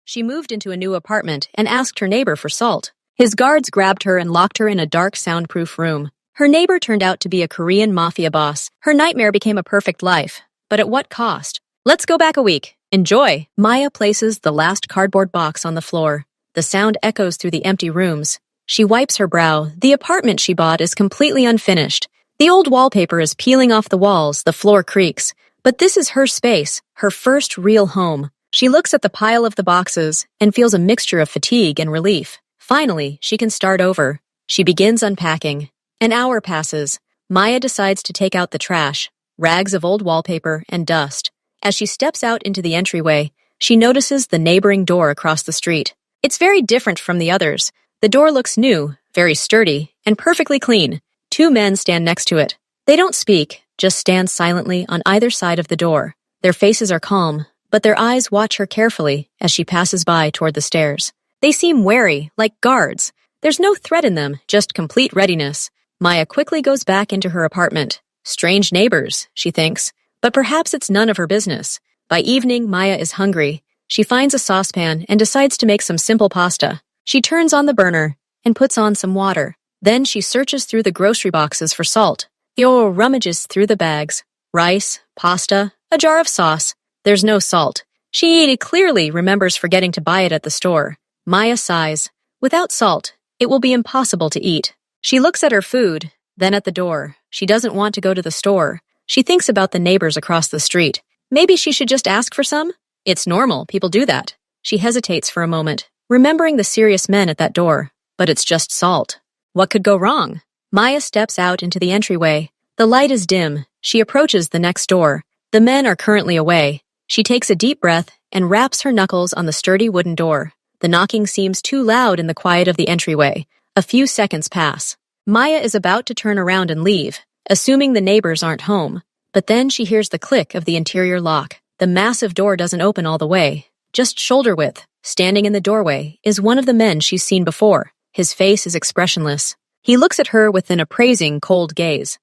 She moved into a new apartment and asked her neighbor for salt. His guards grabbed her and locked her in a dark, soundproof room. Her neighbor turned out to be a Korean mafia boss. Her nightmare became a perfect life. But at what cost? Let's go back a week. Enjoy! Maya places the last cardboard box on the floor. The sound echoes through the empty rooms. She wipes her brow. The apartment she bought is completely unfinished. The old wallpaper is peeling off the walls, the floor creaks. But this is her space, her first real home. She looks at the pile of the boxes and feels a mixture of fatigue and relief. Finally, she can start over. She begins unpacking. An hour passes. Maya decides to take out the trash, rags of old wallpaper and dust. As she steps out into the entryway, she notices the neighboring door across the street. It's very different from the others. The door looks new, very sturdy, and perfectly clean. Two men stand next to it. They don't speak, just stand silently on either side of the door. Their faces are calm, but their eyes watch her carefully as she passes by toward the stairs. They seem wary, like guards. There's no threat in them, just complete readiness. Maya quickly goes back into her apartment. Strange neighbors, she thinks, but perhaps it's none of her business. By evening, Maya is hungry. She finds a saucepan and decides to make some simple pasta. She turns on the burner and puts on some water. Then she searches through the grocery boxes for salt. Theo rummages through the bags. Rice, pasta, a jar of sauce. There's no salt. She clearly remembers forgetting to buy it at the store. Maya sighs. Without salt, it will be impossible to eat. She looks at her food, then at the door. She doesn't want to go to the store. She thinks about the neighbors across the street. Maybe she should just ask for some? It's normal, people do that. She hesitates for a moment, remembering the serious men at that door. But it's just salt. What could go wrong? Maya steps out into the entryway. The light is dim. She approaches the next door. The men are currently away. She takes a deep breath and raps her knuckles on the sturdy wooden door. The knocking seems too loud in the quiet of the entryway. A few seconds pass. Maya is about to turn around and leave, assuming the neighbors aren't home. But then she hears the click of the interior lock. The massive door doesn't open all the way, just shoulder width. Standing in the doorway is one of the men she's seen before. His face is expressionless. He looks at her with an appraising, cold gaze.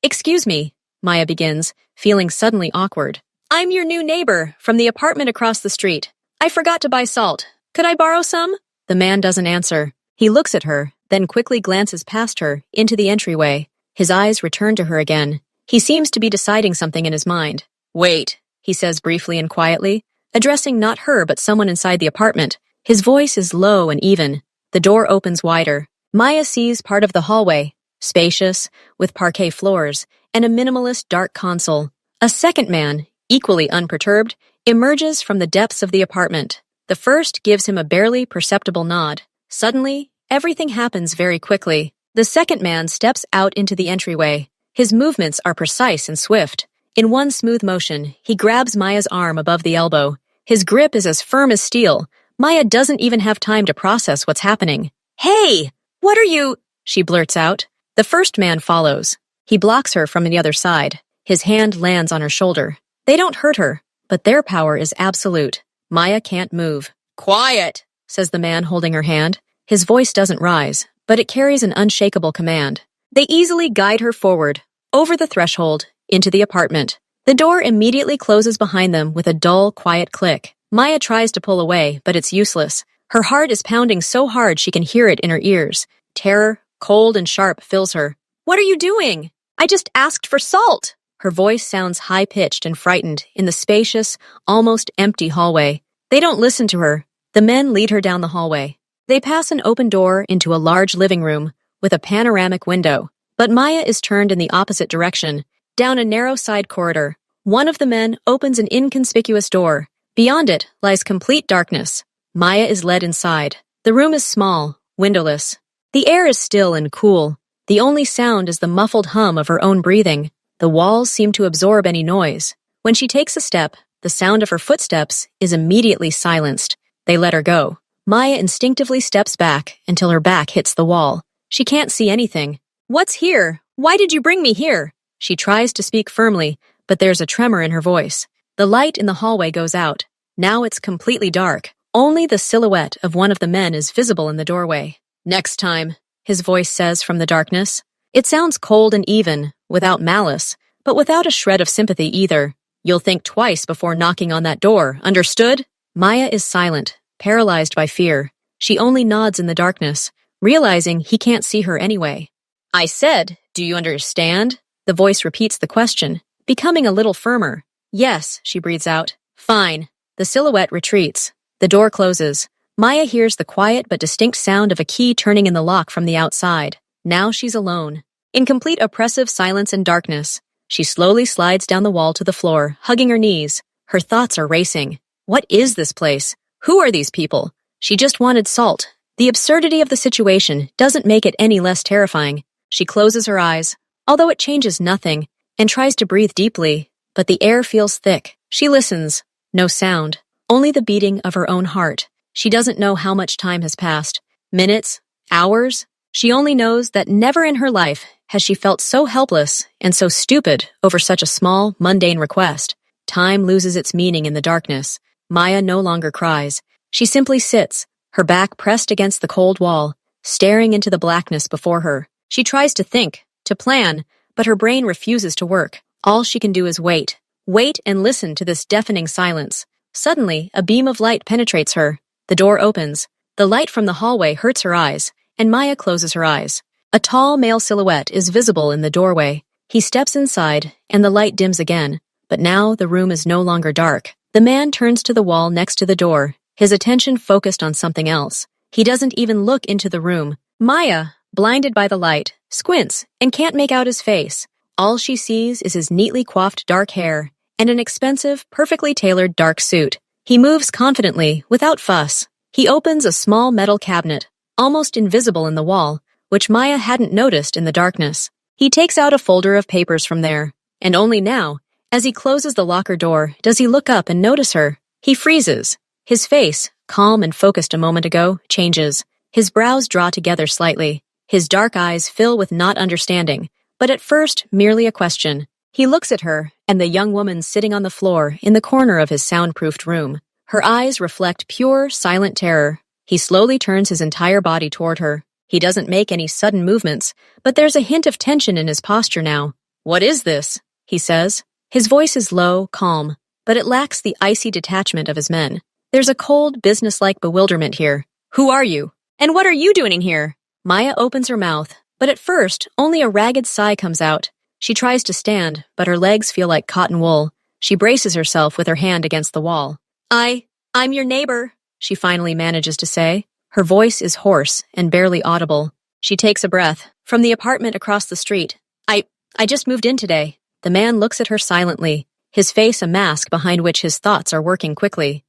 Excuse me, Maya begins, feeling suddenly awkward. I'm your new neighbor from the apartment across the street. I forgot to buy salt. Could I borrow some? The man doesn't answer. He looks at her, then quickly glances past her into the entryway. His eyes return to her again. He seems to be deciding something in his mind. Wait, he says briefly and quietly, addressing not her but someone inside the apartment. His voice is low and even. The door opens wider. Maya sees part of the hallway, spacious, with parquet floors, and a minimalist dark console. A second man, equally unperturbed, emerges from the depths of the apartment. The first gives him a barely perceptible nod. Suddenly, everything happens very quickly. The second man steps out into the entryway. His movements are precise and swift. In one smooth motion, he grabs Maya's arm above the elbow. His grip is as firm as steel. Maya doesn't even have time to process what's happening. Hey! What are you? She blurts out. The first man follows. He blocks her from the other side. His hand lands on her shoulder. They don't hurt her, but their power is absolute. Maya can't move. Quiet, says the man holding her hand. His voice doesn't rise, but it carries an unshakable command. They easily guide her forward, over the threshold, into the apartment. The door immediately closes behind them with a dull, quiet click. Maya tries to pull away, but it's useless. Her heart is pounding so hard she can hear it in her ears. Terror, cold and sharp, fills her. What are you doing? I just asked for salt. Her voice sounds high-pitched and frightened in the spacious, almost empty hallway. They don't listen to her. The men lead her down the hallway. They pass an open door into a large living room with a panoramic window. But Maya is turned in the opposite direction, down a narrow side corridor. One of the men opens an inconspicuous door. Beyond it lies complete darkness. Maya is led inside. The room is small, windowless. The air is still and cool. The only sound is the muffled hum of her own breathing. The walls seem to absorb any noise. When she takes a step, the sound of her footsteps is immediately silenced. They let her go. Maya instinctively steps back until her back hits the wall. She can't see anything. What's here? Why did you bring me here? She tries to speak firmly, but there's a tremor in her voice. The light in the hallway goes out. Now it's completely dark. Only the silhouette of one of the men is visible in the doorway. Next time, his voice says from the darkness. It sounds cold and even, without malice, but without a shred of sympathy either. You'll think twice before knocking on that door, understood? Maya is silent, paralyzed by fear. She only nods in the darkness, realizing he can't see her anyway. I said, do you understand? The voice repeats the question, becoming a little firmer. Yes, she breathes out. Fine. The silhouette retreats. The door closes. Maya hears the quiet but distinct sound of a key turning in the lock from the outside. Now she's alone. In complete oppressive silence and darkness, she slowly slides down the wall to the floor, hugging her knees. Her thoughts are racing. What is this place? Who are these people? She just wanted Salt. The absurdity of the situation doesn't make it any less terrifying. She closes her eyes, although it changes nothing, and tries to breathe deeply, but the air feels thick. She listens. No sound. Only the beating of her own heart. She doesn't know how much time has passed. Minutes? Hours? She only knows that never in her life has she felt so helpless and so stupid over such a small, mundane request. Time loses its meaning in the darkness. Maya no longer cries. She simply sits, her back pressed against the cold wall, staring into the blackness before her. She tries to think, to plan, but her brain refuses to work. All she can do is wait. Wait and listen to this deafening silence. Suddenly, a beam of light penetrates her. The door opens. The light from the hallway hurts her eyes, and Maya closes her eyes. A tall male silhouette is visible in the doorway. He steps inside, and the light dims again. But now the room is no longer dark. The man turns to the wall next to the door, his attention focused on something else. He doesn't even look into the room. Maya, blinded by the light, squints and can't make out his face. All she sees is his neatly coiffed dark hair and an expensive, perfectly tailored dark suit. He moves confidently, without fuss. He opens a small metal cabinet, almost invisible in the wall, which Maya hadn't noticed in the darkness. He takes out a folder of papers from there, and only now, as he closes the locker door, does he look up and notice her. He freezes. His face, calm and focused a moment ago, changes. His brows draw together slightly. His dark eyes fill with not understanding, but at first merely a question. He looks at her and the young woman sitting on the floor in the corner of his soundproofed room. Her eyes reflect pure, silent terror. He slowly turns his entire body toward her. He doesn't make any sudden movements, but there's a hint of tension in his posture now. What is this? He says. His voice is low, calm, but it lacks the icy detachment of his men. There's a cold, businesslike bewilderment here. Who are you? And what are you doing in here? Maya opens her mouth, but at first, only a ragged sigh comes out. She tries to stand, but her legs feel like cotton wool. She braces herself with her hand against the wall. I'm your neighbor, she finally manages to say. Her voice is hoarse and barely audible. She takes a breath. From the apartment across the street. I just moved in today. The man looks at her silently, his face a mask behind which his thoughts are working quickly.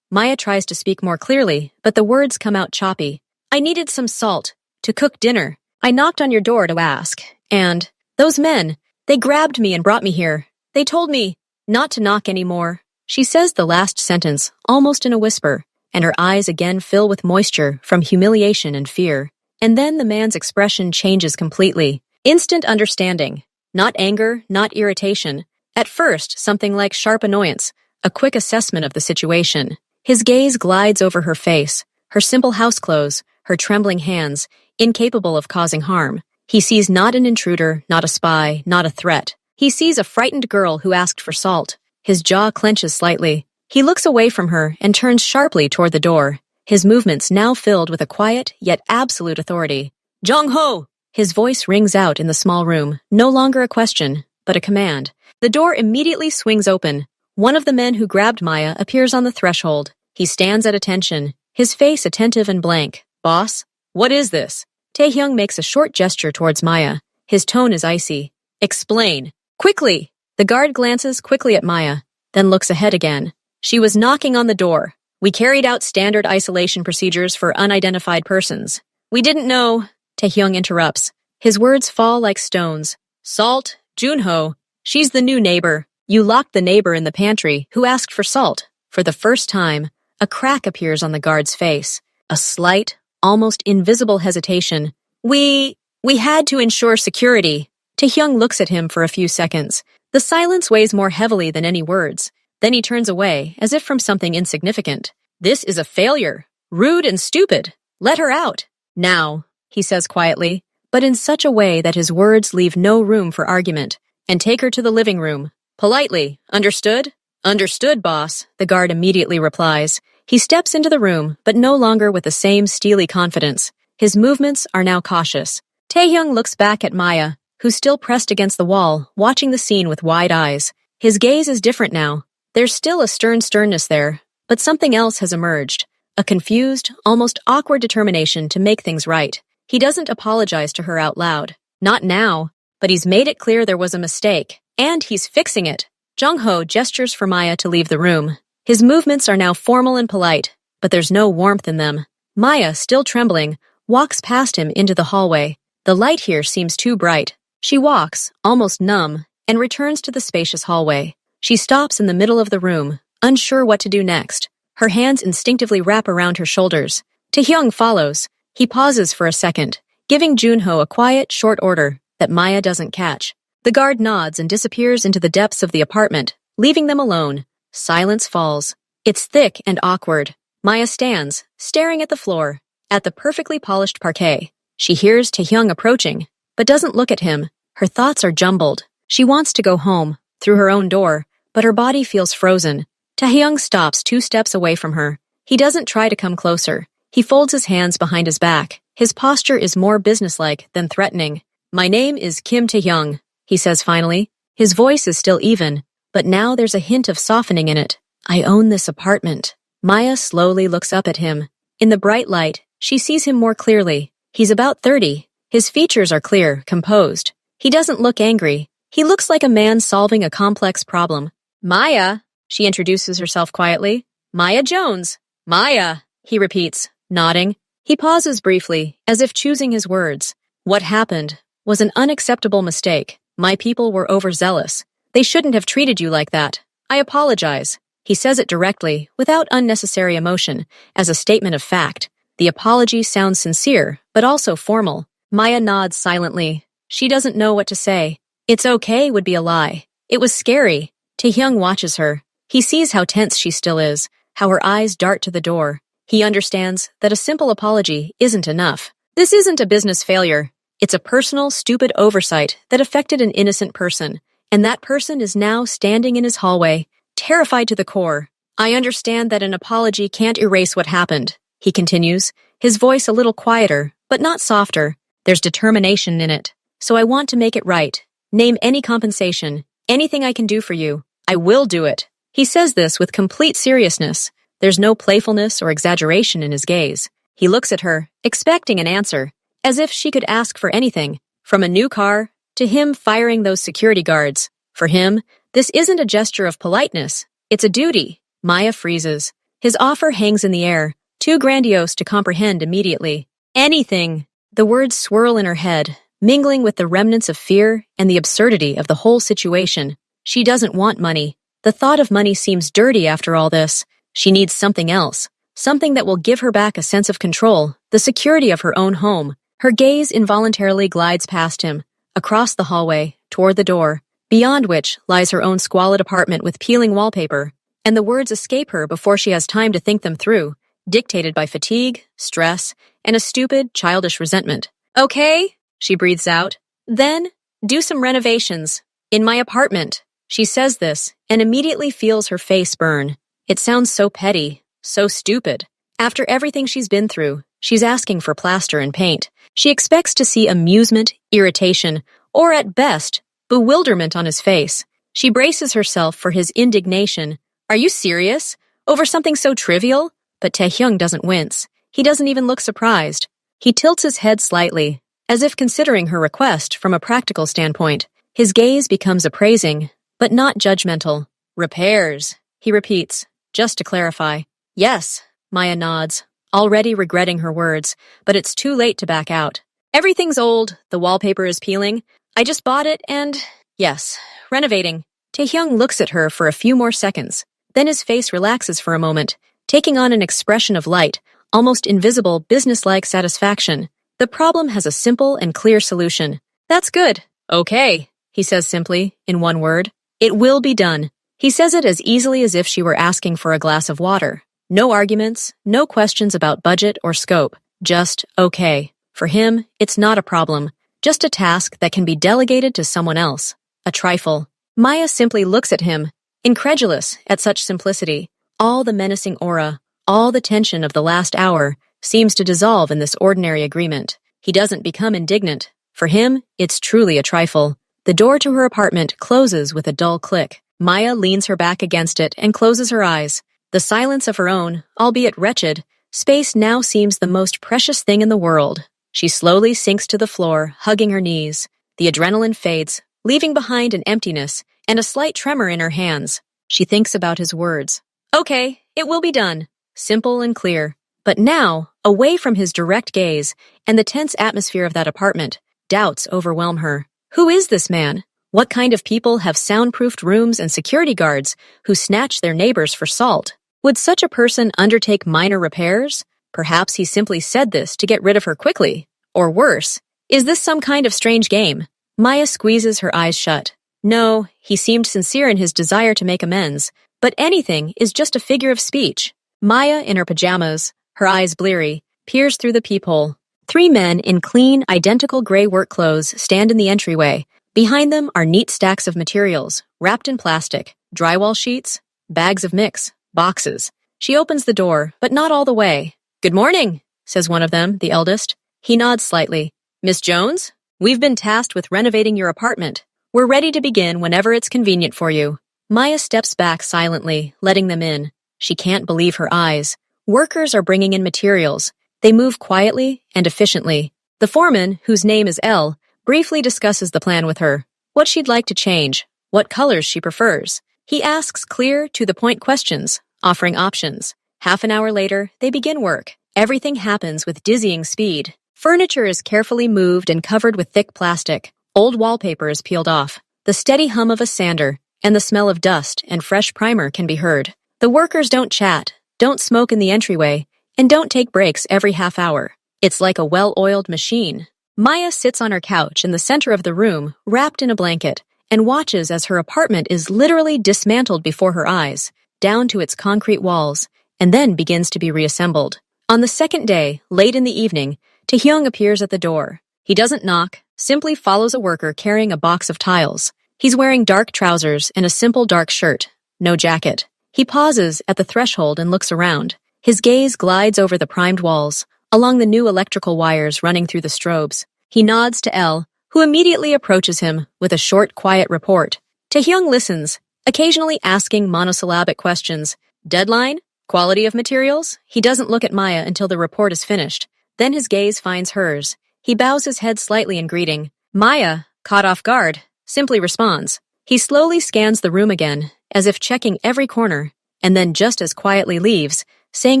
Maya tries to speak more clearly, but the words come out choppy. I needed some salt to cook dinner. I knocked on your door to ask, and those men, they grabbed me and brought me here. They told me not to knock anymore. She says the last sentence, almost in a whisper, and her eyes again fill with moisture from humiliation and fear. And then the man's expression changes completely. Instant understanding. Not anger, not irritation. At first, something like sharp annoyance, a quick assessment of the situation. His gaze glides over her face, her simple house clothes, her trembling hands, incapable of causing harm. He sees not an intruder, not a spy, not a threat. He sees a frightened girl who asked for salt. His jaw clenches slightly. He looks away from her and turns sharply toward the door, his movements now filled with a quiet yet absolute authority. Jong-ho! His voice rings out in the small room, no longer a question, but a command. The door immediately swings open. One of the men who grabbed Maya appears on the threshold. He stands at attention, his face attentive and blank. Boss? What is this? Taehyung makes a short gesture towards Maya. His tone is icy. Explain. Quickly! The guard glances quickly at Maya, then looks ahead again. She was knocking on the door. We carried out standard isolation procedures for unidentified persons. We didn't know... Taehyung interrupts. His words fall like stones. Salt, Junho. She's the new neighbor. You locked the neighbor in the pantry who asked for salt. For the first time, a crack appears on the guard's face. A slight, almost invisible hesitation. We had to ensure security. Taehyung looks at him for a few seconds. The silence weighs more heavily than any words. Then he turns away, as if from something insignificant. This is a failure. Rude and stupid. Let her out. Now, he says quietly, but in such a way that his words leave no room for argument. And take her to the living room. Politely. Understood? Understood, boss, the guard immediately replies. He steps into the room, but no longer with the same steely confidence. His movements are now cautious. Taehyung looks back at Maya, who's still pressed against the wall, watching the scene with wide eyes. His gaze is different now. There's still a sternness there, but something else has emerged. A confused, almost awkward determination to make things right. He doesn't apologize to her out loud. Not now, but he's made it clear there was a mistake, and he's fixing it. Jung-ho gestures for Maya to leave the room. His movements are now formal and polite, but there's no warmth in them. Maya, still trembling, walks past him into the hallway. The light here seems too bright. She walks, almost numb, and returns to the spacious hallway. She stops in the middle of the room, unsure what to do next. Her hands instinctively wrap around her shoulders. Taehyung follows. He pauses for a second, giving Junho a quiet, short order that Maya doesn't catch. The guard nods and disappears into the depths of the apartment, leaving them alone. Silence falls. It's thick and awkward. Maya stands, staring at the floor, at the perfectly polished parquet. She hears Taehyung approaching, but doesn't look at him. Her thoughts are jumbled. She wants to go home, through her own door, but her body feels frozen. Taehyung stops 2 steps away from her. He doesn't try to come closer. He folds his hands behind his back. His posture is more businesslike than threatening. "My name is Kim Taehyung," he says finally. His voice is still even, but now there's a hint of softening in it. "I own this apartment." Maya slowly looks up at him. In the bright light, she sees him more clearly. He's about 30. His features are clear, composed. He doesn't look angry. He looks like a man solving a complex problem. "Maya," she introduces herself quietly. "Maya Jones." "Maya," he repeats, nodding. He pauses briefly, as if choosing his words. "What happened was an unacceptable mistake. My people were overzealous. They shouldn't have treated you like that. I apologize." He says it directly, without unnecessary emotion, as a statement of fact. The apology sounds sincere, but also formal. Maya nods silently. She doesn't know what to say. "It's okay" would be a lie. It was scary. Taehyung watches her. He sees how tense she still is, how her eyes dart to the door. He understands that a simple apology isn't enough. This isn't a business failure. It's a personal, stupid oversight that affected an innocent person, and that person is now standing in his hallway, terrified to the core. "I understand that an apology can't erase what happened," he continues, his voice a little quieter, but not softer. "There's determination in it. So I want to make it right. Name any compensation, anything I can do for you. I will do it." He says this with complete seriousness. There's no playfulness or exaggeration in his gaze. He looks at her, expecting an answer, as if she could ask for anything, from a new car to him firing those security guards. For him, this isn't a gesture of politeness. It's a duty. Maya freezes. His offer hangs in the air, too grandiose to comprehend immediately. "Anything." The words swirl in her head, mingling with the remnants of fear and the absurdity of the whole situation. She doesn't want money. The thought of money seems dirty after all this. She needs something else, something that will give her back a sense of control, the security of her own home. Her gaze involuntarily glides past him, across the hallway, toward the door, beyond which lies her own squalid apartment with peeling wallpaper, and the words escape her before she has time to think them through, dictated by fatigue, stress, and a stupid, childish resentment. "Okay," she breathes out. "Then, do some renovations. In my apartment." She says this, and immediately feels her face burn. It sounds so petty, so stupid. After everything she's been through, she's asking for plaster and paint. She expects to see amusement, irritation, or at best, bewilderment on his face. She braces herself for his indignation. "Are you serious? Over something so trivial?" But Taehyung doesn't wince. He doesn't even look surprised. He tilts his head slightly, as if considering her request from a practical standpoint. His gaze becomes appraising, but not judgmental. "Repairs," he repeats, just to clarify. "Yes," Maya nods, already regretting her words, but it's too late to back out. "Everything's old, the wallpaper is peeling. I just bought it and, yes, renovating." Taehyung looks at her for a few more seconds. Then his face relaxes for a moment, taking on an expression of light, almost invisible, businesslike satisfaction. The problem has a simple and clear solution. "That's good." "Okay," he says simply, in one word. "It will be done." He says it as easily as if she were asking for a glass of water. No arguments, no questions about budget or scope. Just, okay. For him, it's not a problem. Just a task that can be delegated to someone else. A trifle. Maya simply looks at him, incredulous at such simplicity. All the menacing aura, all the tension of the last hour seems to dissolve in this ordinary agreement. He doesn't become indignant. For him, it's truly a trifle. The door to her apartment closes with a dull click. Maya leans her back against it and closes her eyes. The silence of her own, albeit wretched, space now seems the most precious thing in the world. She slowly sinks to the floor, hugging her knees. The adrenaline fades, leaving behind an emptiness and a slight tremor in her hands. She thinks about his words. Okay, it will be done. Simple and clear. But now, away from his direct gaze and the tense atmosphere of that apartment, doubts overwhelm her. Who is this man? What kind of people have soundproofed rooms and security guards who snatch their neighbors for salt? Would such a person undertake minor repairs? Perhaps he simply said this to get rid of her quickly. Or worse, is this some kind of strange game? Maya squeezes her eyes shut. No, he seemed sincere in his desire to make amends, but anything is just a figure of speech. Maya, in her pajamas, her eyes bleary, peers through the peephole. 3 men in clean, identical gray work clothes stand in the entryway. Behind them are neat stacks of materials, wrapped in plastic, drywall sheets, bags of mix, boxes. She opens the door, but not all the way. Good morning, says one of them, the eldest. He nods slightly. Miss Jones? We've been tasked with renovating your apartment. We're ready to begin whenever it's convenient for you. Maya steps back silently, letting them in. She can't believe her eyes. Workers are bringing in materials. They move quietly and efficiently. The foreman, whose name is Elle, briefly discusses the plan with her. What she'd like to change, what colors she prefers. He asks clear, to-the-point questions, offering options. Half an hour later, they begin work. Everything happens with dizzying speed. Furniture is carefully moved and covered with thick plastic. Old wallpaper is peeled off. The steady hum of a sander and the smell of dust and fresh primer can be heard. The workers don't chat, don't smoke in the entryway, and don't take breaks every half hour. It's like a well-oiled machine. Maya sits on her couch in the center of the room, wrapped in a blanket, and watches as her apartment is literally dismantled before her eyes, down to its concrete walls, and then begins to be reassembled. On the second day, late in the evening, Taehyung appears at the door. He doesn't knock, simply follows a worker carrying a box of tiles. He's wearing dark trousers and a simple dark shirt, no jacket. He pauses at the threshold and looks around. His gaze glides over the primed walls, along the new electrical wires running through the strobes. He nods to Elle, who immediately approaches him with a short, quiet report. Taehyung listens, occasionally asking monosyllabic questions. Deadline? Quality of materials? He doesn't look at Maya until the report is finished. Then his gaze finds hers. He bows his head slightly in greeting. Maya, caught off guard, simply responds. He slowly scans the room again, as if checking every corner, and then just as quietly leaves, saying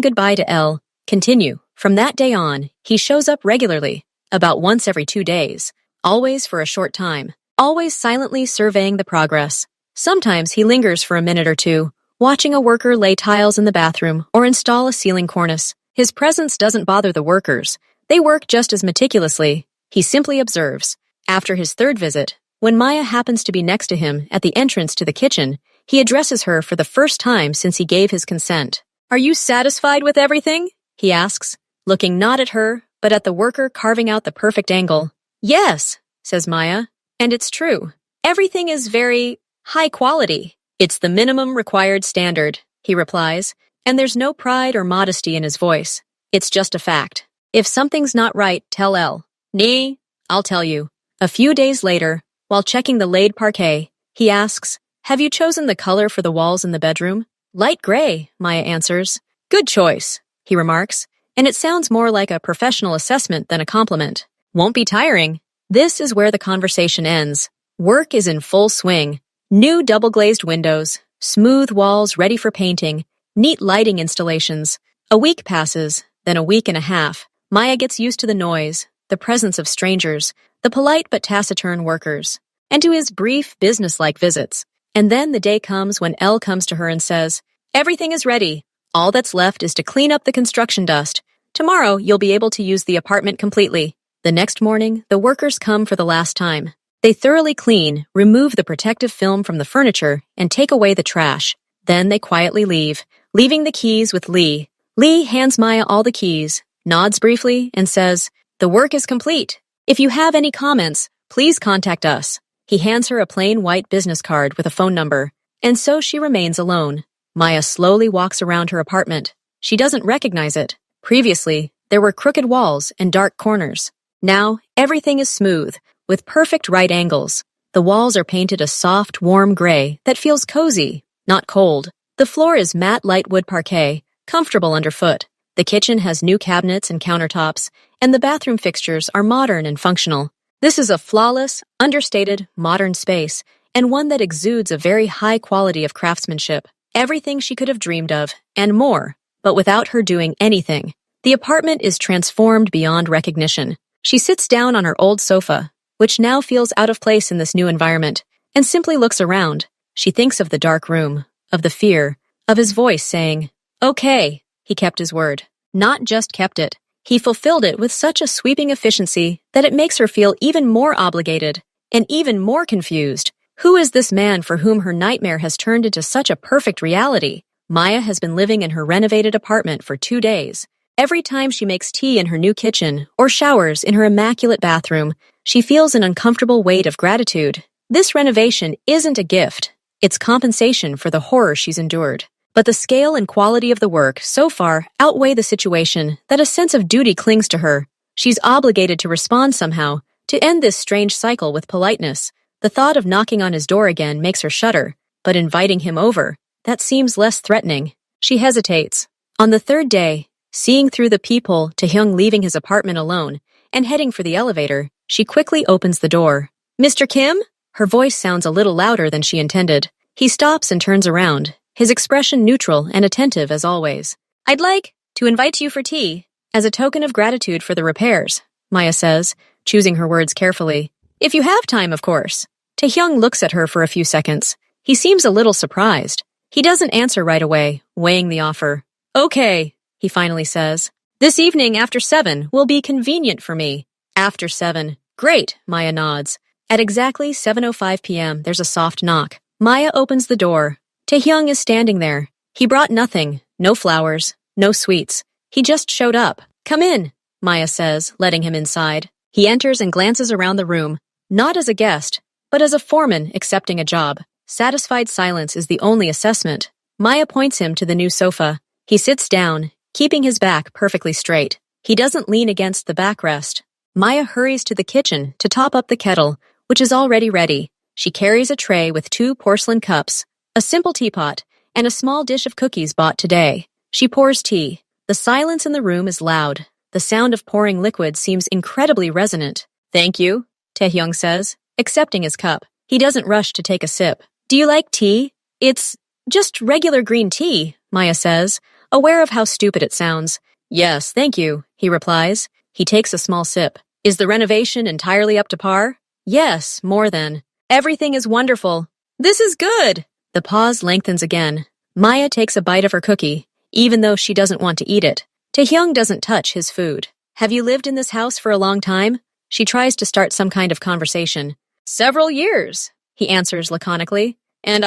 goodbye to Elle. Continue. From that day on, he shows up regularly, about once every 2 days, always for a short time, always silently surveying the progress. Sometimes he lingers for a minute or two, watching a worker lay tiles in the bathroom or install a ceiling cornice. His presence doesn't bother the workers. They work just as meticulously. He simply observes. After his 3rd visit, when Maya happens to be next to him at the entrance to the kitchen, he addresses her for the first time since he gave his consent. Are you satisfied with everything? He asks, looking not at her, but at the worker carving out the perfect angle. Yes, says Maya, and it's true. Everything is very high quality. It's the minimum required standard, he replies, and there's no pride or modesty in his voice. It's just a fact. If something's not right, tell Elle. Nee, I'll tell you. A few days later, while checking the laid parquet, he asks, have you chosen the color for the walls in the bedroom? Light gray, Maya answers. Good choice, he remarks, and it sounds more like a professional assessment than a compliment. Won't be tiring. This is where the conversation ends. Work is in full swing. New double-glazed windows, smooth walls ready for painting, neat lighting installations. A week passes, then a week and a half. Maya gets used to the noise, the presence of strangers, the polite but taciturn workers, and to his brief, business-like visits. And then the day comes when Elle comes to her and says, everything is ready. All that's left is to clean up the construction dust. Tomorrow, you'll be able to use the apartment completely. The next morning, the workers come for the last time. They thoroughly clean, remove the protective film from the furniture, and take away the trash. Then they quietly leave, leaving the keys with Lee. Lee hands Maya all the keys, nods briefly, and says, the work is complete. If you have any comments, please contact us. He hands her a plain white business card with a phone number. And so she remains alone. Maya slowly walks around her apartment. She doesn't recognize it. Previously, there were crooked walls and dark corners. Now, everything is smooth, with perfect right angles. The walls are painted a soft, warm gray that feels cozy, not cold. The floor is matte light wood parquet, comfortable underfoot. The kitchen has new cabinets and countertops, and the bathroom fixtures are modern and functional. This is a flawless, understated, modern space, and one that exudes a very high quality of craftsmanship. Everything she could have dreamed of, and more, but without her doing anything. The apartment is transformed beyond recognition. She sits down on her old sofa, which now feels out of place in this new environment, and simply looks around. She thinks of the dark room, of the fear, of his voice saying, "Okay." He kept his word. Not just kept it. He fulfilled it with such a sweeping efficiency that it makes her feel even more obligated and even more confused. Who is this man for whom her nightmare has turned into such a perfect reality? Maya has been living in her renovated apartment for 2 days. Every time she makes tea in her new kitchen or showers in her immaculate bathroom, she feels an uncomfortable weight of gratitude. This renovation isn't a gift. It's compensation for the horror she's endured. But the scale and quality of the work so far outweigh the situation that a sense of duty clings to her. She's obligated to respond somehow, to end this strange cycle with politeness. The thought of knocking on his door again makes her shudder, but inviting him over, that seems less threatening. She hesitates. On the third day, seeing through the peephole Taehyung leaving his apartment alone and heading for the elevator, she quickly opens the door. "Mr. Kim?" Her voice sounds a little louder than she intended. He stops and turns around, his expression neutral and attentive as always. "I'd like to invite you for tea, as a token of gratitude for the repairs," Maya says, choosing her words carefully. "If you have time, of course." Taehyung looks at her for a few seconds. He seems a little surprised. He doesn't answer right away, weighing the offer. "Okay," he finally says. "This evening after 7 will be convenient for me." After 7. Great, Maya nods. At exactly 7:05 p.m., there's a soft knock. Maya opens the door. Taehyung is standing there. He brought nothing, no flowers, no sweets. He just showed up. "Come in," Maya says, letting him inside. He enters and glances around the room, not as a guest, but as a foreman accepting a job. Satisfied silence is the only assessment. Maya points him to the new sofa. He sits down, keeping his back perfectly straight. He doesn't lean against the backrest. Maya hurries to the kitchen to top up the kettle, which is already ready. She carries a tray with 2 porcelain cups, a simple teapot, and a small dish of cookies bought today. She pours tea. The silence in the room is loud. The sound of pouring liquid seems incredibly resonant. "Thank you," Taehyung says, accepting his cup. He doesn't rush to take a sip. "Do you like tea?" "It's just regular green tea," Maya says, aware of how stupid it sounds. "Yes, thank you," he replies. He takes a small sip. "Is the renovation entirely up to par?" "Yes, more than." "Everything is wonderful." "This is good." The pause lengthens again. Maya takes a bite of her cookie, even though she doesn't want to eat it. Taehyung doesn't touch his food. "Have you lived in this house for a long time?" She tries to start some kind of conversation. "Several years," he answers laconically. "And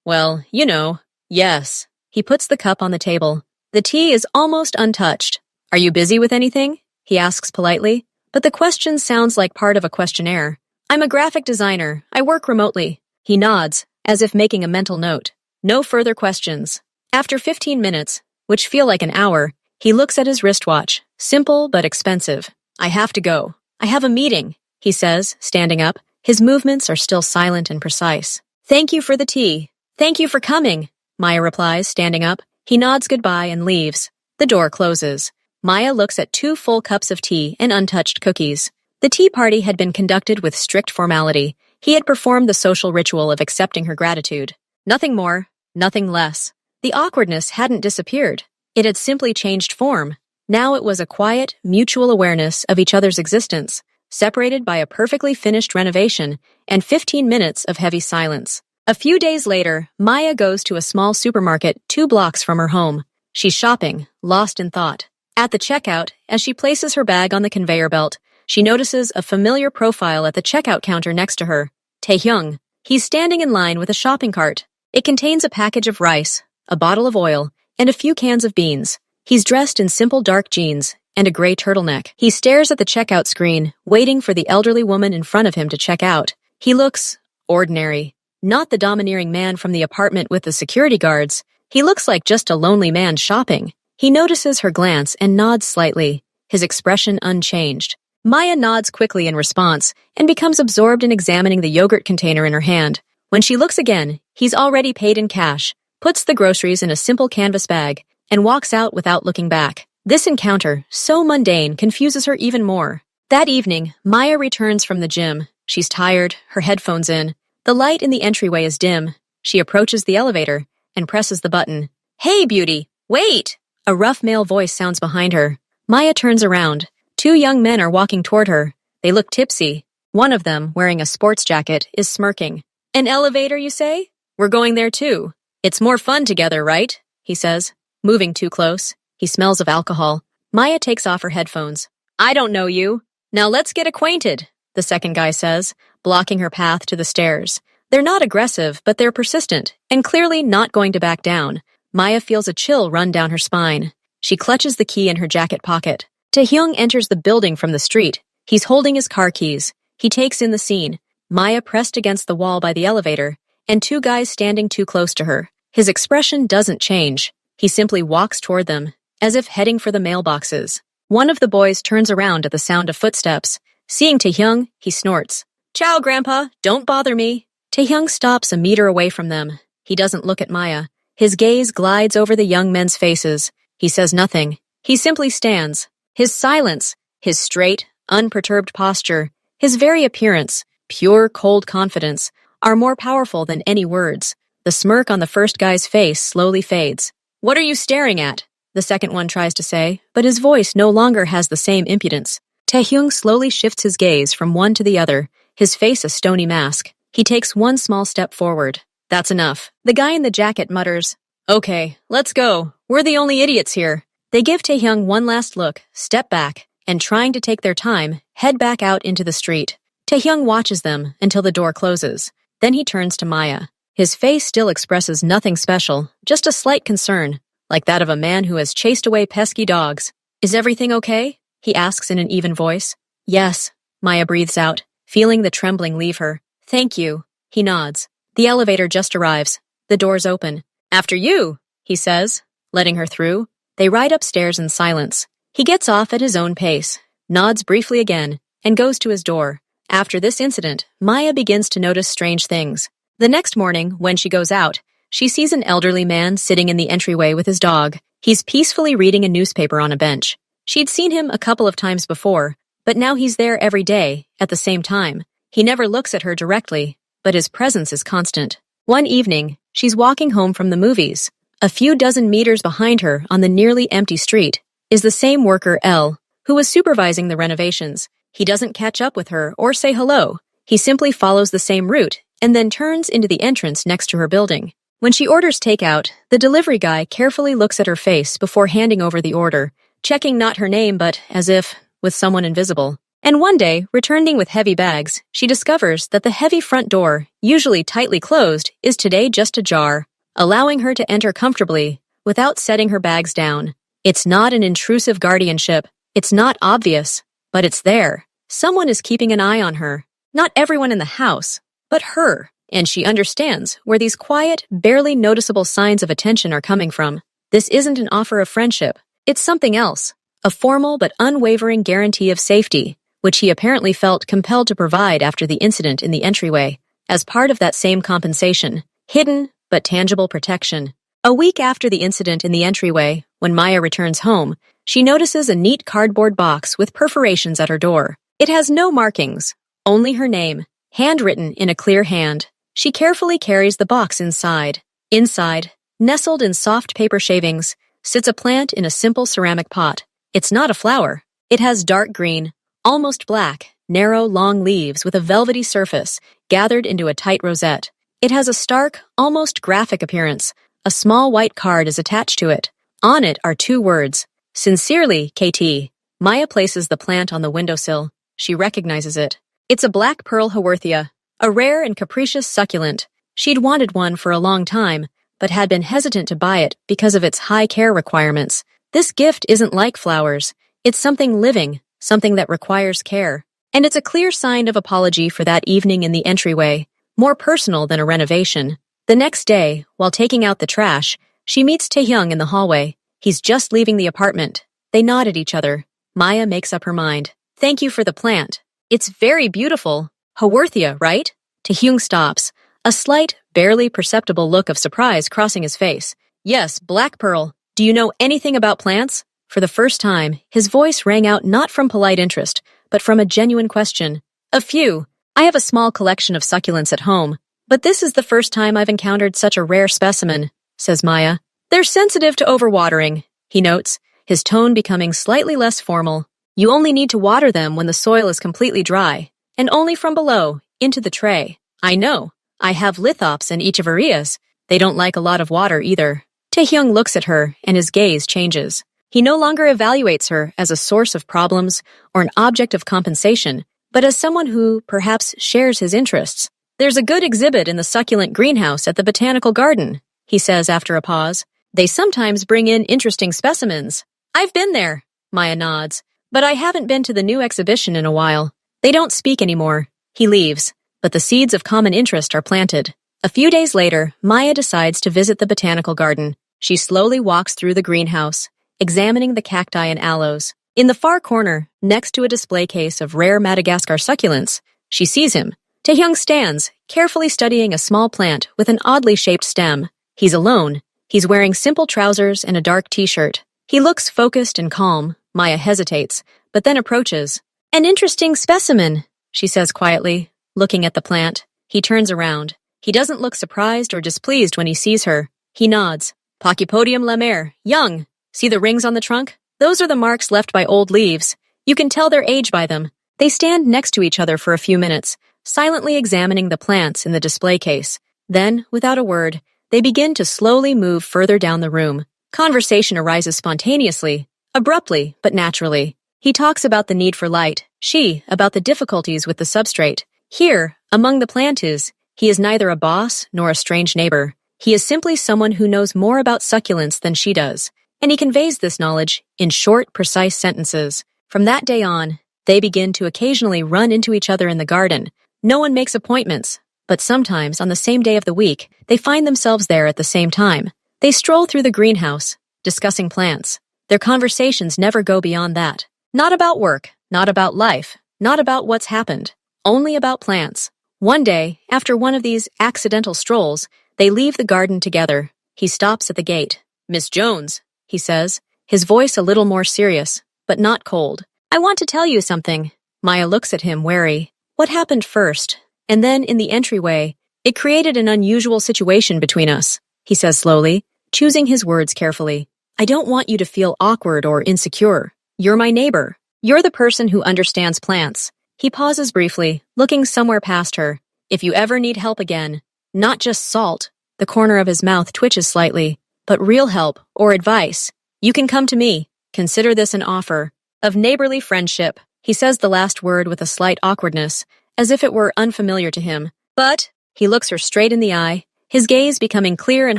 well, you know." "Yes." He puts the cup on the table. The tea is almost untouched. "Are you busy with anything?" he asks politely, but the question sounds like part of a questionnaire. "I'm a graphic designer. I work remotely." He nods, as if making a mental note. No further questions. After 15 minutes, which feel like an hour, he looks at his wristwatch. Simple but expensive. "I have to go. I have a meeting," he says, standing up. His movements are still silent and precise. "Thank you for the tea." "Thank you for coming," Maya replies, standing up. He nods goodbye and leaves. The door closes. Maya looks at 2 full cups of tea and untouched cookies. The tea party had been conducted with strict formality. He had performed the social ritual of accepting her gratitude. Nothing more, nothing less. The awkwardness hadn't disappeared. It had simply changed form. Now it was a quiet, mutual awareness of each other's existence, separated by a perfectly finished renovation and 15 minutes of heavy silence. A few days later, Maya goes to a small supermarket 2 blocks from her home. She's shopping, lost in thought. At the checkout, as she places her bag on the conveyor belt, she notices a familiar profile at the checkout counter next to her. Taehyung. He's standing in line with a shopping cart. It contains a package of rice, a bottle of oil, and a few cans of beans. He's dressed in simple dark jeans and a gray turtleneck. He stares at the checkout screen, waiting for the elderly woman in front of him to check out. He looks ordinary. Not the domineering man from the apartment with the security guards. He looks like just a lonely man shopping. He notices her glance and nods slightly, his expression unchanged. Maya nods quickly in response and becomes absorbed in examining the yogurt container in her hand. When she looks again, he's already paid in cash, puts the groceries in a simple canvas bag, and walks out without looking back. This encounter, so mundane, confuses her even more. That evening, Maya returns from the gym. She's tired, her headphones in. The light in the entryway is dim. She approaches the elevator and presses the button. "Hey, beauty, wait!" A rough male voice sounds behind her. Maya turns around. 2 young men are walking toward her. They look tipsy. One of them, wearing a sports jacket, is smirking. "An elevator, you say? We're going there too. It's more fun together, right?" he says, moving too close. He smells of alcohol. Maya takes off her headphones. "I don't know you. Now let's get acquainted," the second guy says, blocking her path to the stairs. They're not aggressive, but they're persistent, and clearly not going to back down. Maya feels a chill run down her spine. She clutches the key in her jacket pocket. Taehyung enters the building from the street. He's holding his car keys. He takes in the scene. Maya pressed against the wall by the elevator, and 2 guys standing too close to her. His expression doesn't change. He simply walks toward them, as if heading for the mailboxes. One of the boys turns around at the sound of footsteps. Seeing Taehyung, he snorts. "Ciao, Grandpa, don't bother me." Taehyung stops a meter away from them. He doesn't look at Maya. His gaze glides over the young men's faces. He says nothing. He simply stands. His silence, his straight, unperturbed posture, his very appearance, pure, cold confidence, are more powerful than any words. The smirk on the first guy's face slowly fades. "What are you staring at?" the second one tries to say, but his voice no longer has the same impudence. Taehyung slowly shifts his gaze from one to the other, his face a stony mask. He takes one small step forward. "That's enough." The guy in the jacket mutters, "Okay, let's go. We're the only idiots here." They give Taehyung one last look, step back, and trying to take their time, head back out into the street. Taehyung watches them until the door closes. Then he turns to Maya. His face still expresses nothing special, just a slight concern, like that of a man who has chased away pesky dogs. "Is everything okay?" he asks in an even voice. "Yes," Maya breathes out, feeling the trembling leave her. "Thank you." He nods. The elevator just arrives. The doors open. "After you," he says, letting her through. They ride upstairs in silence. He gets off at his own pace, nods briefly again, and goes to his door. After this incident, Maya begins to notice strange things. The next morning, when she goes out, she sees an elderly man sitting in the entryway with his dog. He's peacefully reading a newspaper on a bench. She'd seen him a couple of times before, but now he's there every day, at the same time. He never looks at her directly, but his presence is constant. One evening, she's walking home from the movies. A few dozen meters behind her on the nearly empty street is the same worker, L, who was supervising the renovations. He doesn't catch up with her or say hello. He simply follows the same route and then turns into the entrance next to her building. When she orders takeout, the delivery guy carefully looks at her face before handing over the order, checking not her name but, as if, with someone invisible. And one day, returning with heavy bags, she discovers that the heavy front door, usually tightly closed, is today just ajar, allowing her to enter comfortably without setting her bags down. It's not an intrusive guardianship. It's not obvious, but it's there. Someone is keeping an eye on her. Not everyone in the house, but her. And she understands where these quiet, barely noticeable signs of attention are coming from. This isn't an offer of friendship. It's something else. A formal but unwavering guarantee of safety, which he apparently felt compelled to provide after the incident in the entryway, as part of that same compensation. Hidden, but tangible protection. A week after the incident in the entryway, when Maya returns home, she notices a neat cardboard box with perforations at her door. It has no markings, only her name, handwritten in a clear hand. She carefully carries the box inside. Inside, nestled in soft paper shavings, sits a plant in a simple ceramic pot. It's not a flower. It has dark green, almost black, narrow, long leaves with a velvety surface, gathered into a tight rosette. It has a stark, almost graphic appearance. A small white card is attached to it. On it are 2 words. "Sincerely, KT." Maya places the plant on the windowsill. She recognizes it. It's a black pearl haworthia, a rare and capricious succulent. She'd wanted one for a long time, but had been hesitant to buy it because of its high care requirements. This gift isn't like flowers. It's something living, something that requires care. And it's a clear sign of apology for that evening in the entryway. more personal than a renovation. The next day, while taking out the trash, she meets Taehyung in the hallway. He's just leaving the apartment. They nod at each other. Maya makes up her mind. Thank you for the plant. It's very beautiful. Haworthia, right? Taehyung stops, a slight, barely perceptible look of surprise crossing his face. Yes, Black Pearl. Do you know anything about plants? For the first time, his voice rang out not from polite interest, but from a genuine question. A few. I have a small collection of succulents at home, but this is the first time I've encountered such a rare specimen, says Maya. They're sensitive to overwatering, he notes, his tone becoming slightly less formal. You only need to water them when the soil is completely dry, and only from below, into the tray. I know. I have lithops and echeverias. They don't like a lot of water either. Taehyung looks at her, and his gaze changes. He no longer evaluates her as a source of problems or an object of compensation, but as someone who, perhaps, shares his interests. There's a good exhibit in the succulent greenhouse at the botanical garden, he says after a pause. They sometimes bring in interesting specimens. I've been there, Maya nods, but I haven't been to the new exhibition in a while. They don't speak anymore. He leaves, but the seeds of common interest are planted. A few days later, Maya decides to visit the botanical garden. She slowly walks through the greenhouse, examining the cacti and aloes. In the far corner, next to a display case of rare Madagascar succulents, she sees him. Taehyung stands, carefully studying a small plant with an oddly shaped stem. He's alone. He's wearing simple trousers and a dark t-shirt. He looks focused and calm. Maya hesitates, but then approaches. An interesting specimen, she says quietly, looking at the plant. He turns around. He doesn't look surprised or displeased when he sees her. He nods. Pachypodium lemare, young. See the rings on the trunk? Those are the marks left by old leaves. You can tell their age by them. They stand next to each other for a few minutes, silently examining the plants in the display case. Then, without a word, they begin to slowly move further down the room. Conversation arises spontaneously, abruptly, but naturally. He talks about the need for light, she about the difficulties with the substrate. Here, among the planters, he is neither a boss nor a strange neighbor. He is simply someone who knows more about succulents than she does, and he conveys this knowledge in short, precise sentences. From that day on, they begin to occasionally run into each other in the garden. No one makes appointments, but sometimes on the same day of the week, they find themselves there at the same time. They stroll through the greenhouse, discussing plants. Their conversations never go beyond that. Not about work, not about life, not about what's happened, only about plants. One day, after one of these accidental strolls, they leave the garden together. He stops at the gate. Miss Jones, he says, his voice a little more serious, but not cold. I want to tell you something. Maya looks at him, wary. What happened first? And then, in the entryway, it created an unusual situation between us, he says slowly, choosing his words carefully. I don't want you to feel awkward or insecure. You're my neighbor. You're the person who understands plants. He pauses briefly, looking somewhere past her. If you ever need help again, not just salt, the corner of his mouth twitches slightly, but real help or advice, you can come to me. Consider this an offer of neighborly friendship. He says the last word with a slight awkwardness, as if it were unfamiliar to him. But, he looks her straight in the eye, his gaze becoming clear and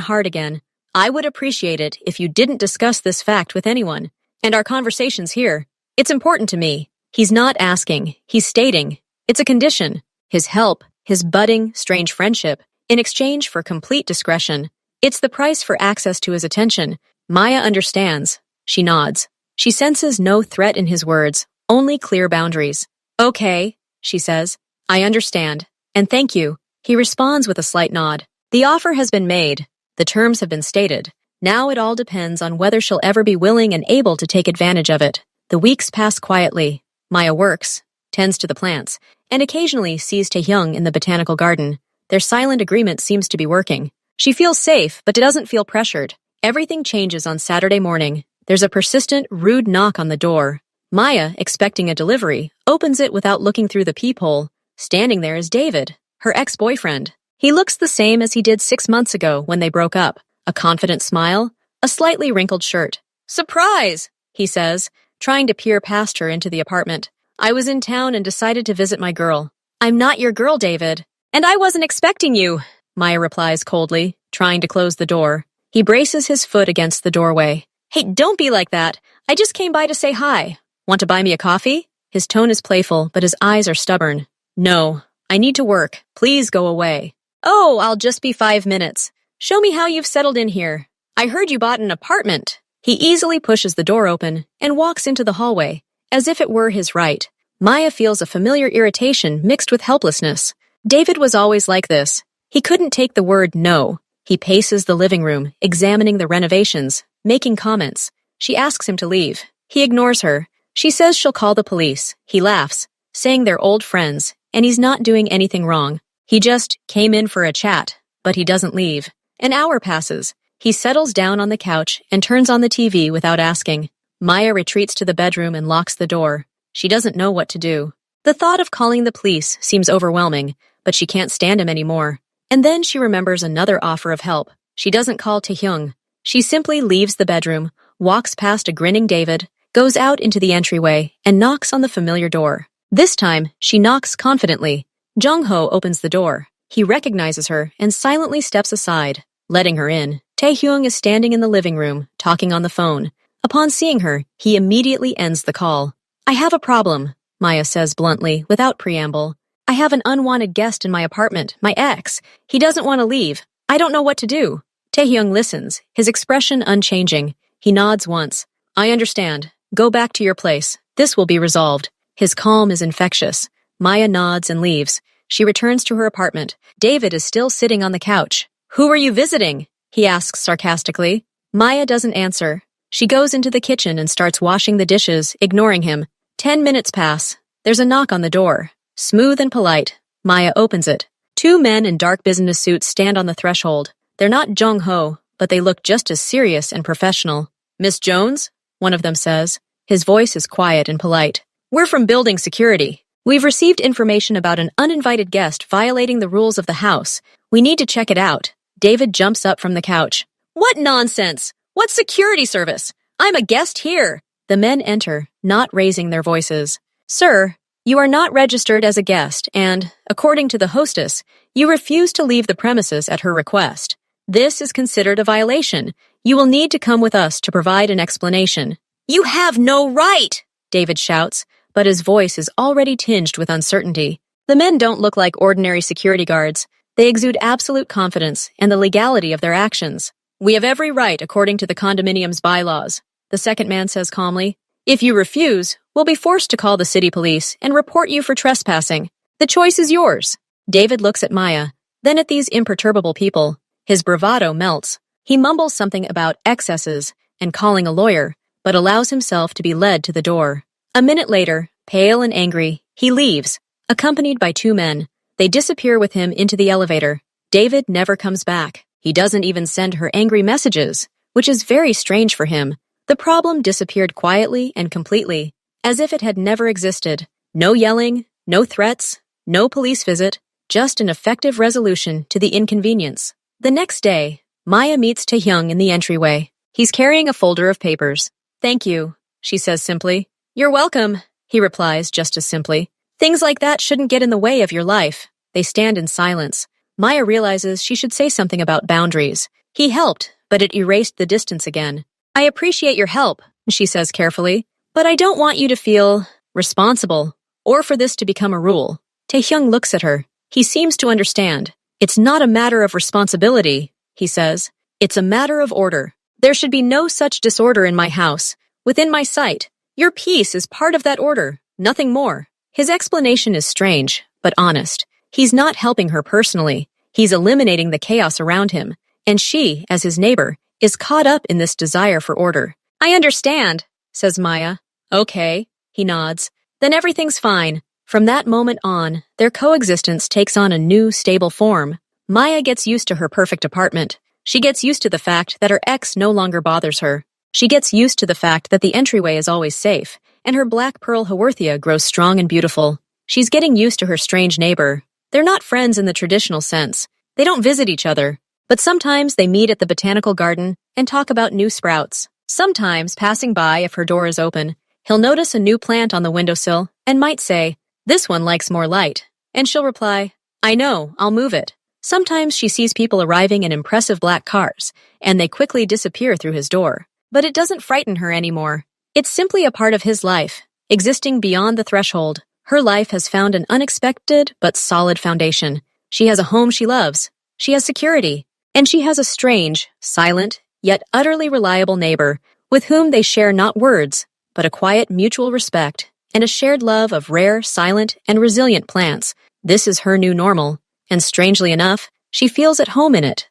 hard again. I would appreciate it if you didn't discuss this fact with anyone. And our conversations here. It's important to me. He's not asking, he's stating. It's a condition. His help, his budding, strange friendship, in exchange for complete discretion. It's the price for access to his attention. Maya understands. She nods. She senses no threat in his words, only clear boundaries. Okay, she says. I understand. And thank you. He responds with a slight nod. The offer has been made. The terms have been stated. Now it all depends on whether she'll ever be willing and able to take advantage of it. The weeks pass quietly. Maya works, tends to the plants, and occasionally sees Taehyung in the botanical garden. Their silent agreement seems to be working. She feels safe, but doesn't feel pressured. Everything changes on Saturday morning. There's a persistent, rude knock on the door. Maya, expecting a delivery, opens it without looking through the peephole. Standing there is David, her ex-boyfriend. He looks the same as he did 6 months ago when they broke up. A confident smile, a slightly wrinkled shirt. Surprise, he says, trying to peer past her into the apartment. I was in town and decided to visit my girl. I'm not your girl, David. And I wasn't expecting you, Maya replies coldly, trying to close the door. He braces his foot against the doorway. Hey, don't be like that. I just came by to say hi. Want to buy me a coffee? His tone is playful, but his eyes are stubborn. No, I need to work. Please go away. Oh, I'll just be 5 minutes. Show me how you've settled in here. I heard you bought an apartment. He easily pushes the door open and walks into the hallway, as if it were his right. Maya feels a familiar irritation mixed with helplessness. David was always like this. He couldn't take the word no. He paces the living room, examining the renovations, making comments. She asks him to leave. He ignores her. She says she'll call the police. He laughs, saying they're old friends, and he's not doing anything wrong. He just came in for a chat, but he doesn't leave. An hour passes. He settles down on the couch and turns on the TV without asking. Maya retreats to the bedroom and locks the door. She doesn't know what to do. The thought of calling the police seems overwhelming, but she can't stand him anymore. And then she remembers another offer of help. She doesn't call Taehyung. She simply leaves the bedroom, walks past a grinning David, goes out into the entryway, and knocks on the familiar door. This time, she knocks confidently. Jung-ho opens the door. He recognizes her and silently steps aside, letting her in. Taehyung is standing in the living room, talking on the phone. Upon seeing her, he immediately ends the call. I have a problem, Maya says bluntly, without preamble. I have an unwanted guest in my apartment, my ex. He doesn't want to leave. I don't know what to do. Taehyung listens, his expression unchanging. He nods once. I understand. Go back to your place. This will be resolved. His calm is infectious. Maya nods and leaves. She returns to her apartment. David is still sitting on the couch. Who are you visiting? He asks sarcastically. Maya doesn't answer. She goes into the kitchen and starts washing the dishes, ignoring him. 10 minutes pass. There's a knock on the door. Smooth and polite, Maya opens it. Two men in dark business suits stand on the threshold. They're not Jung-ho, but they look just as serious and professional. Miss Jones? One of them says. His voice is quiet and polite. We're from building security. We've received information about an uninvited guest violating the rules of the house. We need to check it out. David jumps up from the couch. What nonsense! What security service? I'm a guest here. The men enter, not raising their voices. Sir, you are not registered as a guest and, according to the hostess, you refuse to leave the premises at her request. This is considered a violation. You will need to come with us to provide an explanation. You have no right! David shouts, but his voice is already tinged with uncertainty. The men don't look like ordinary security guards. They exude absolute confidence and the legality of their actions. We have every right according to the condominium's bylaws, the second man says calmly. If you refuse, we'll be forced to call the city police and report you for trespassing. The choice is yours. David looks at Maya, then at these imperturbable people. His bravado melts. He mumbles something about excesses and calling a lawyer, but allows himself to be led to the door. A minute later, pale and angry, he leaves, accompanied by two men. They disappear with him into the elevator. David never comes back. He doesn't even send her angry messages, which is very strange for him. The problem disappeared quietly and completely, as if it had never existed. No yelling, no threats, no police visit, just an effective resolution to the inconvenience. The next day, Maya meets Taehyung in the entryway. He's carrying a folder of papers. Thank you, she says simply. You're welcome, he replies just as simply. Things like that shouldn't get in the way of your life. They stand in silence. Maya realizes she should say something about boundaries. He helped, but it erased the distance again. I appreciate your help, she says carefully, but I don't want you to feel responsible, or for this to become a rule. Taehyung looks at her. He seems to understand. It's not a matter of responsibility, he says. It's a matter of order. There should be no such disorder in my house, within my sight. Your peace is part of that order, nothing more. His explanation is strange, but honest. He's not helping her personally. He's eliminating the chaos around him, and she, as his neighbor, is caught up in this desire for order. I understand, says Maya. Okay, he nods. Then everything's fine. From that moment on, their coexistence takes on a new, stable form. Maya gets used to her perfect apartment. She gets used to the fact that her ex no longer bothers her. She gets used to the fact that the entryway is always safe, and her black pearl haworthia grows strong and beautiful. She's getting used to her strange neighbor. They're not friends in the traditional sense. They don't visit each other. But sometimes they meet at the botanical garden and talk about new sprouts. Sometimes, passing by if her door is open, he'll notice a new plant on the windowsill and might say, "This one likes more light." And she'll reply, "I know, I'll move it." Sometimes she sees people arriving in impressive black cars, and they quickly disappear through his door. But it doesn't frighten her anymore. It's simply a part of his life, existing beyond the threshold. Her life has found an unexpected but solid foundation. She has a home she loves. She has security. And she has a strange, silent, yet utterly reliable neighbor with whom they share not words, but a quiet mutual respect and a shared love of rare, silent, and resilient plants. This is her new normal, and strangely enough, she feels at home in it.